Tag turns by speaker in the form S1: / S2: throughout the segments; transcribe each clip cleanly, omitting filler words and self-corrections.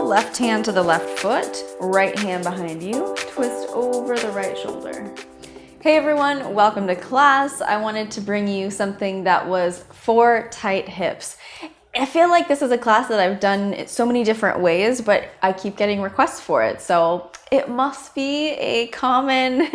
S1: Left hand to the left foot, right hand behind you, twist over the right shoulder. Hey everyone, welcome to class. I wanted to bring you something that was for tight hips. I feel like this is a class that I've done so many different ways, but I keep getting requests for it. So it must be a common,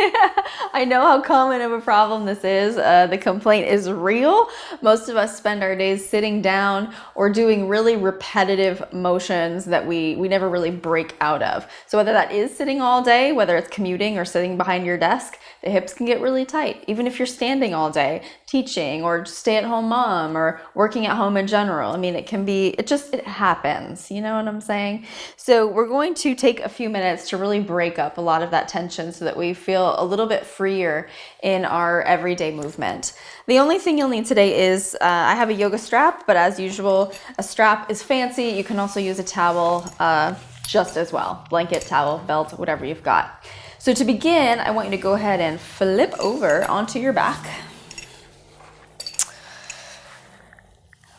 S1: I know how common of a problem this is. The complaint is real. Most of us spend our days sitting down or doing really repetitive motions that we never really break out of. So whether that is sitting all day, whether it's commuting or sitting behind your desk, the hips can get really tight. Even if you're standing all day, teaching or stay-at-home mom or working at home in general. I mean, it happens, you know what I'm saying? So we're going to take a few minutes to really break up a lot of that tension so that we feel a little bit freer in our everyday movement. The only thing you'll need today is, I have a yoga strap, but as usual, a strap is fancy. You can also use a towel just as well. Blanket, towel, belt, whatever you've got. So to begin, I want you to go ahead and flip over onto your back.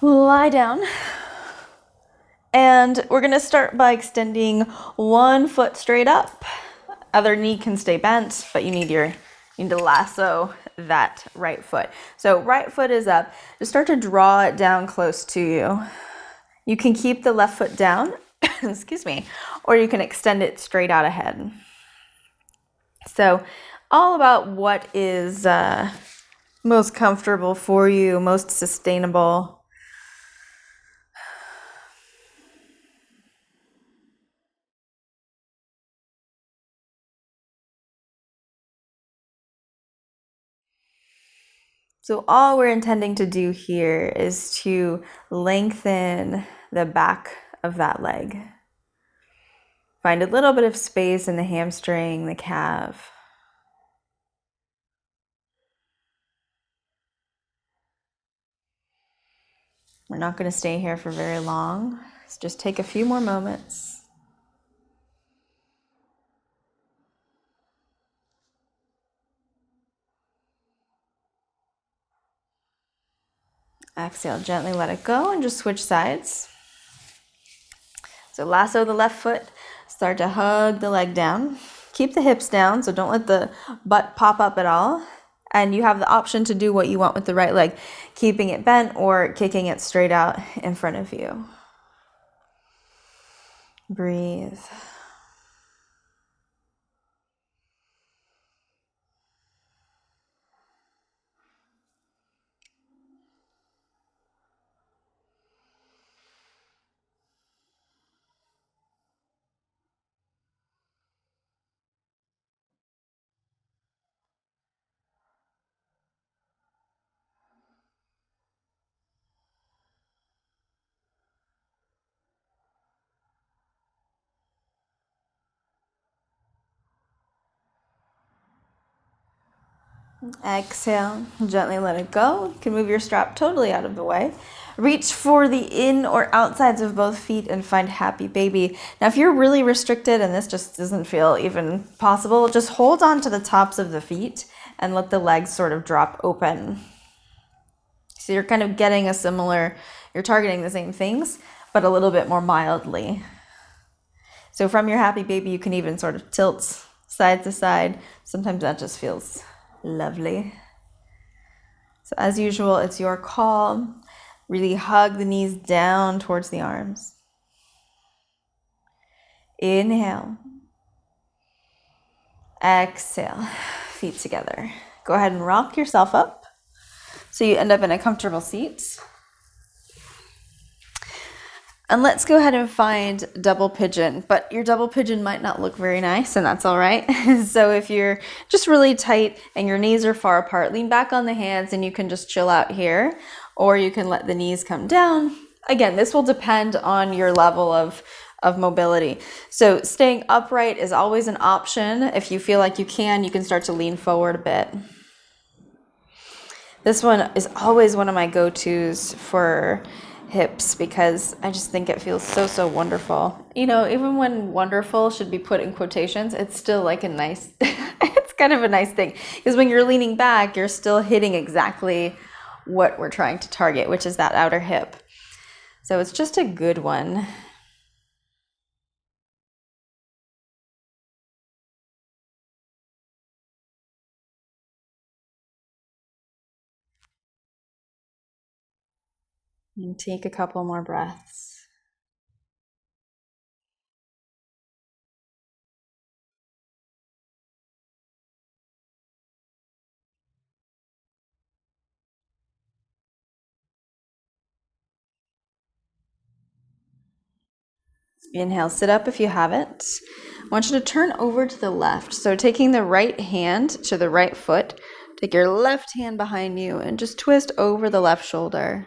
S1: Lie down. And we're going to start by extending one foot straight up. Other knee can stay bent, but you need to lasso that right foot. So right foot is up. Just start to draw it down close to you. You can keep the left foot down, excuse me, or you can extend it straight out ahead. So all about what is most comfortable for you, most sustainable. So all we're intending to do here is to lengthen the back of that leg. Find a little bit of space in the hamstring, the calf. We're not going to stay here for very long. Let's just take a few more moments. Exhale, gently let it go and just switch sides. So lasso the left foot, start to hug the leg down. Keep the hips down, so don't let the butt pop up at all. And you have the option to do what you want with the right leg, keeping it bent or kicking it straight out in front of you. Breathe. Exhale, gently let it go. You can move your strap totally out of the way. Reach for the in or outsides of both feet and find happy baby. Now, if you're really restricted and this just doesn't feel even possible, just hold on to the tops of the feet and let the legs sort of drop open. So you're kind of getting you're targeting the same things, but a little bit more mildly. So from your happy baby, you can even sort of tilt side to side. Sometimes that just feels lovely. So as usual, it's your call. Really hug the knees down towards the arms. Inhale. Exhale. Feet together. Go ahead and rock yourself up so you end up in a comfortable seat. And let's go ahead and find double pigeon, but your double pigeon might not look very nice, and that's all right. So if you're just really tight and your knees are far apart, lean back on the hands and you can just chill out here, or you can let the knees come down. Again, this will depend on your level of mobility. So staying upright is always an option. If you feel like you can start to lean forward a bit. This one is always one of my go-tos for hips because I just think it feels so wonderful. You know, even when wonderful should be put in quotations, it's still like a nice, it's kind of a nice thing. Because when you're leaning back, you're still hitting exactly what we're trying to target, which is that outer hip. So it's just a good one. And take a couple more breaths. Inhale, sit up if you haven't. I want you to turn over to the left. So taking the right hand to the right foot, take your left hand behind you and just twist over the left shoulder.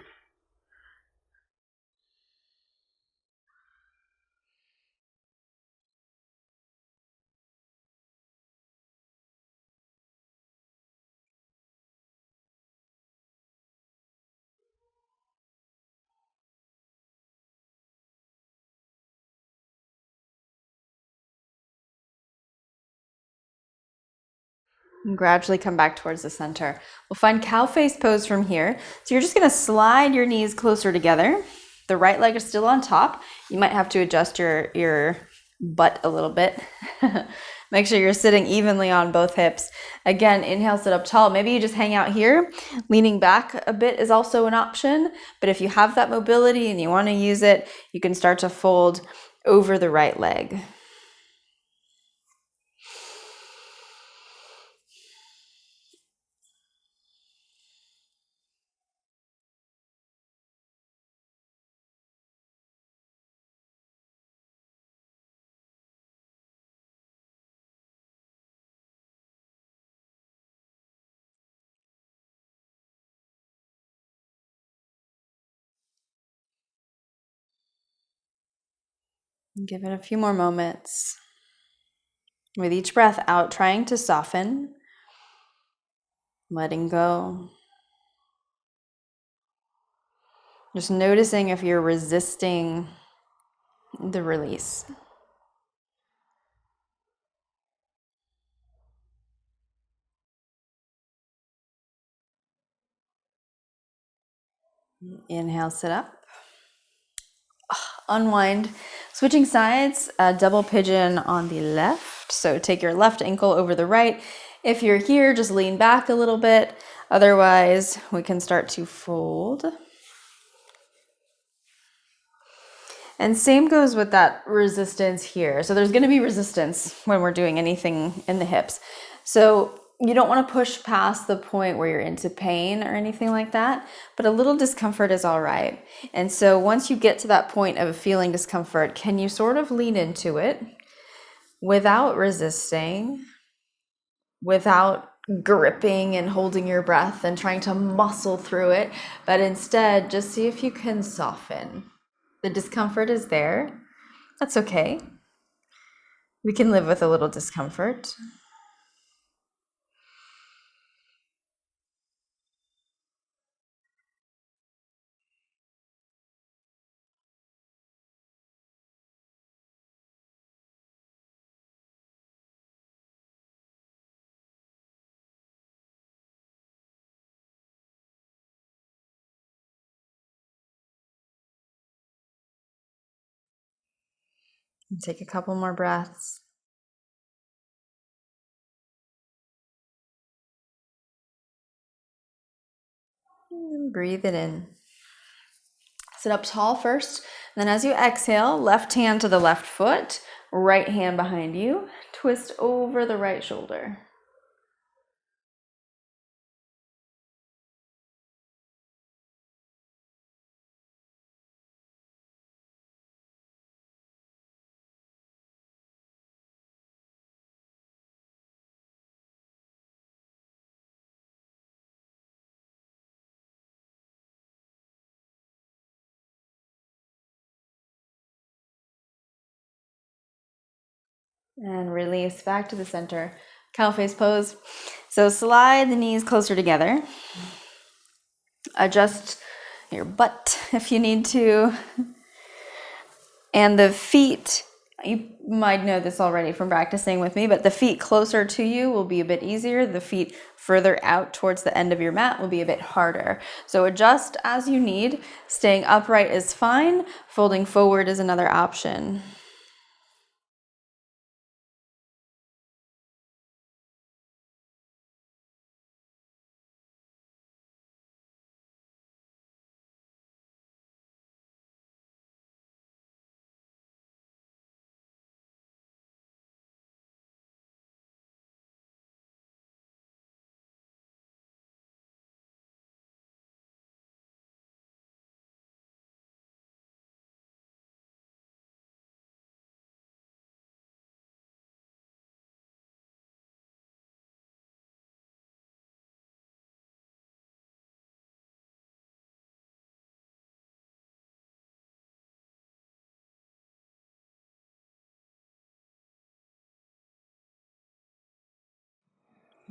S1: And gradually come back towards the center. We'll find cow face pose from here. So you're just going to slide your knees closer together. The right leg is still on top. You might have to adjust your butt a little bit. Make sure you're sitting evenly on both hips. Again, inhale, sit up tall. Maybe you just hang out here. Leaning back a bit is also an option. But if you have that mobility and you want to use it, you can start to fold over the right leg. Give it a few more moments. With each breath out, trying to soften, letting go. Just noticing if you're resisting the release. Inhale, sit up. Unwind. Switching sides, double pigeon on the left. So take your left ankle over the right. If you're here, just lean back a little bit. Otherwise, we can start to fold. And same goes with that resistance here. So there's going to be resistance when we're doing anything in the hips. So you don't want to push past the point where you're into pain or anything like that, but a little discomfort is all right. And so once you get to that point of feeling discomfort, can you sort of lean into it without resisting, without gripping and holding your breath and trying to muscle through it, but instead just see if you can soften. The discomfort is there. That's okay. We can live with a little discomfort. Take a couple more breaths. And breathe it in. Sit up tall first. Then as you exhale, left hand to the left foot, right hand behind you. Twist over the right shoulder. And release back to the center. Cow face pose. So slide the knees closer together. Adjust your butt if you need to. And the feet, you might know this already from practicing with me, but the feet closer to you will be a bit easier. The feet further out towards the end of your mat will be a bit harder. So adjust as you need. Staying upright is fine. Folding forward is another option.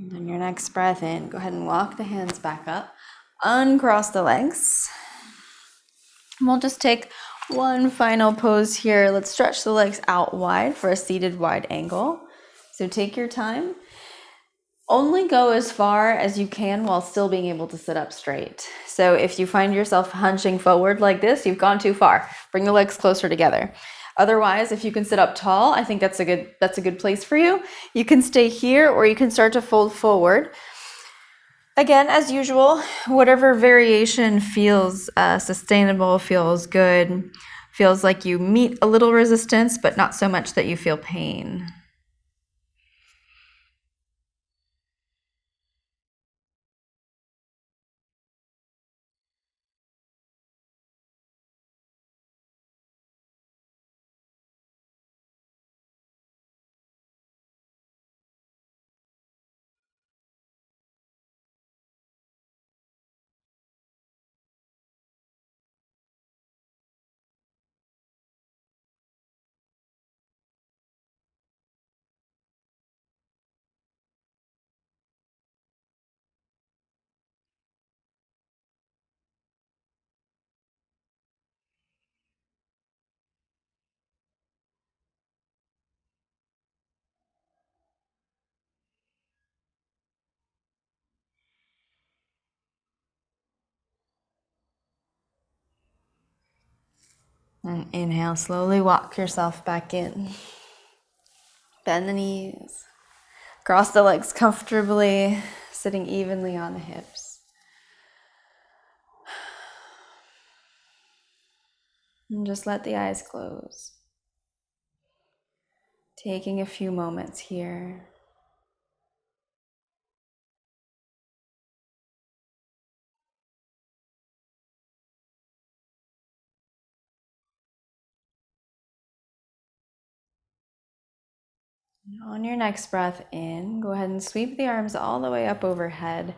S1: And on your next breath in, go ahead and walk the hands back up. Uncross the legs. And we'll just take one final pose here. Let's stretch the legs out wide for a seated wide angle. So take your time. Only go as far as you can while still being able to sit up straight. So if you find yourself hunching forward like this, you've gone too far. Bring the legs closer together. Otherwise, if you can sit up tall, I think that's a good place for you. You can stay here or you can start to fold forward. Again, as usual, whatever variation feels sustainable, feels good, feels like you meet a little resistance, but not so much that you feel pain. And inhale, slowly walk yourself back in. Bend the knees. Cross the legs comfortably, sitting evenly on the hips. And just let the eyes close. Taking a few moments here. On your next breath in, go ahead and sweep the arms all the way up overhead.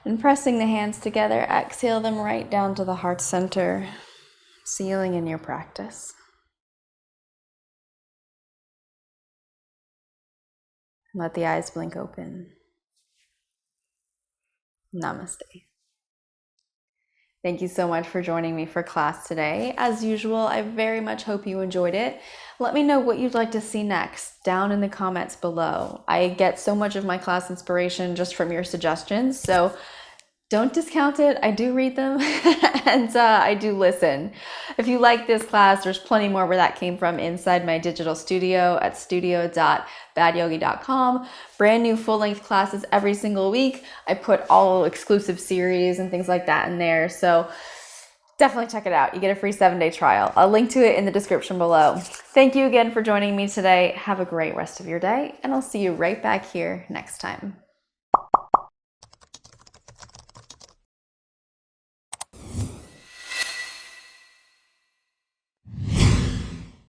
S1: And pressing the hands together, exhale them right down to the heart center, sealing in your practice. Let the eyes blink open. Namaste. Thank you so much for joining me for class today. As usual, I very much hope you enjoyed it. Let me know what you'd like to see next down in the comments below. I get so much of my class inspiration just from your suggestions, so don't discount it. I do read them and I do listen. If you like this class, there's plenty more where that came from inside my digital studio at studio.badyogi.com. Brand new full-length classes every single week. I put all exclusive series and things like that in there. So definitely check it out. You get a free 7-day trial. I'll link to it in the description below. Thank you again for joining me today. Have a great rest of your day, and I'll see you right back here next time.